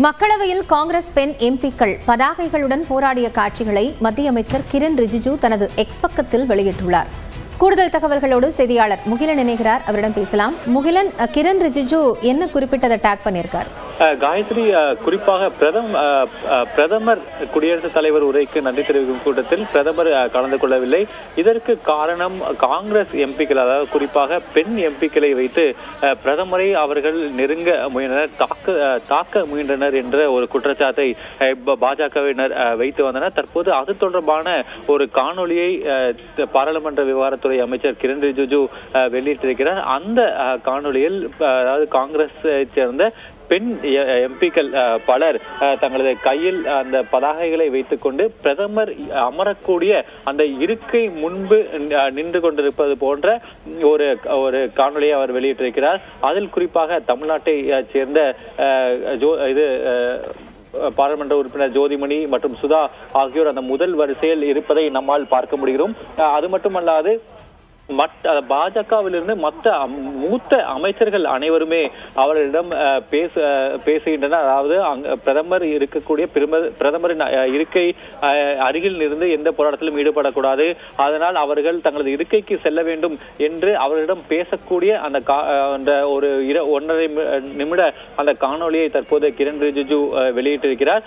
மக்களவையில் காங்கிரஸ் பெண் எம்பிக்கள் பதாகைகளுடன் போராடிய காட்சிகளை மத்திய அமைச்சர் கிரண் ரிஜிஜு தனது எக்ஸ் பக்கத்தில் வெளியிட்டுள்ளார். கூடுதல் தகவல்களோடு செய்தியாளர் முகிலன் இணைகிறார். அவரிடம் பேசலாம். முகிலன், கிரண் ரிஜிஜு என்ன குறிப்பிட்டதை டேக் பண்ணியிருக்கார்? காயத்ரி, குறிப்பாக பிரதமர் குடியரசுத் தலைவர் உரைக்கு நன்றி தெரிவிக்கும் கூட்டத்தில் பிரதமர் கலந்து கொள்ளவில்லை. இதற்கு காரணம் காங்கிரஸ் எம்பிக்கள், அதாவது குறிப்பாக பெண் எம்பிக்களை வைத்து பிரதமரை அவர்கள் நெருங்க முயன்றனர், தாக்க முயன்றனர் என்ற ஒரு குற்றச்சாட்டை பாஜகவினர் வைத்து வந்தனர். தற்போது அது தொடர்பான ஒரு காணொலியை பாராளுமன்ற விவகாரத்துறை அமைச்சர் கிரண் ரிஜிஜு வெளியிட்டிருக்கிறார். அந்த காணொலியில் அதாவது காங்கிரஸை சேர்ந்த பெண் எம்பிக்கள் பலர் தங்களது கையில் அந்த பதாகைகளை வைத்துக் கொண்டு பிரதமர் அமரக்கூடிய அந்த இருக்கை முன்பு நின்று கொண்டிருப்பது போன்ற ஒரு காணொலியை அவர் வெளியிட்டிருக்கிறார். அதில் குறிப்பாக தமிழ்நாட்டை சேர்ந்த பாராளுமன்ற உறுப்பினர் ஜோதிமணி மற்றும் சுதா ஆகியோர் அந்த முதல் வரிசையில் இருப்பதை நம்மால் பார்க்க முடிகிறோம். அது மட்டுமல்லாது பாஜகவிலிருந்து மற்ற மூத்த அமைச்சர்கள் அனைவருமே அவர்களிடம் பேசுகின்றனர். அதாவது பிரதமர் இருக்கக்கூடிய பிரதமரின் இருக்கை அருகில் இருந்து எந்த போராட்டத்திலும் ஈடுபடக்கூடாது, அதனால் அவர்கள் தங்களது இருக்கைக்கு செல்ல வேண்டும் என்று அவர்களிடம் பேசக்கூடிய அந்த ஒரு 1.5 நிமிட அந்த காணொலியை தற்போது கிரண் ரிஜிஜு வெளியிட்டிருக்கிறார்.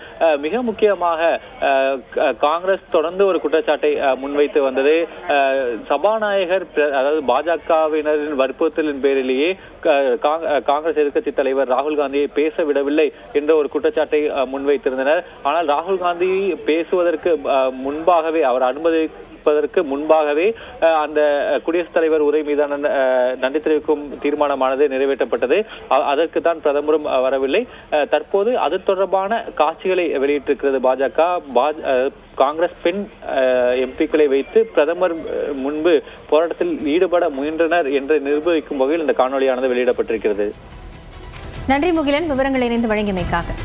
மிக முக்கியமாக காங்கிரஸ் தொடர்ந்து ஒரு குற்றச்சாட்டை முன்வைத்து வந்தது. சபாநாயகர், அதாவது பாஜகவினரின் வற்புறுத்தலின் பேரிலேயே காங்கிரஸ் எதிர்க்கட்சி தலைவர் ராகுல் காந்தியை பேச விடவில்லை என்ற ஒரு குற்றச்சாட்டை முன்வைத்திருந்தனர். ஆனால் ராகுல் காந்தி பேசுவதற்கு முன்பாகவே, அவர் அனுமதிப்பதற்கு முன்பாகவே அந்த குடியரசுத் தலைவர் உரை மீதான நன்றி தெரிவிக்கும் தீர்மானமானது நிறைவேற்றப்பட்டது. அதற்கு தான் பிரதமரும் வரவில்லை. தற்போது அது தொடர்பான காட்சிகளை வெளியிட்டிருக்கிறது பாஜக. காங்கிரஸ் பெண் எம்பிக்களை வைத்து பிரதமர் முன்பு போராட்டத்தில் ஈடுபட முயன்றனர் என்று நிரூபிக்கும் வகையில் இந்த காணொலியானது வெளியிடப்பட்டிருக்கிறது. நன்றி முகிலன், விவரங்களை இணைந்து வழங்கியமைக்காக.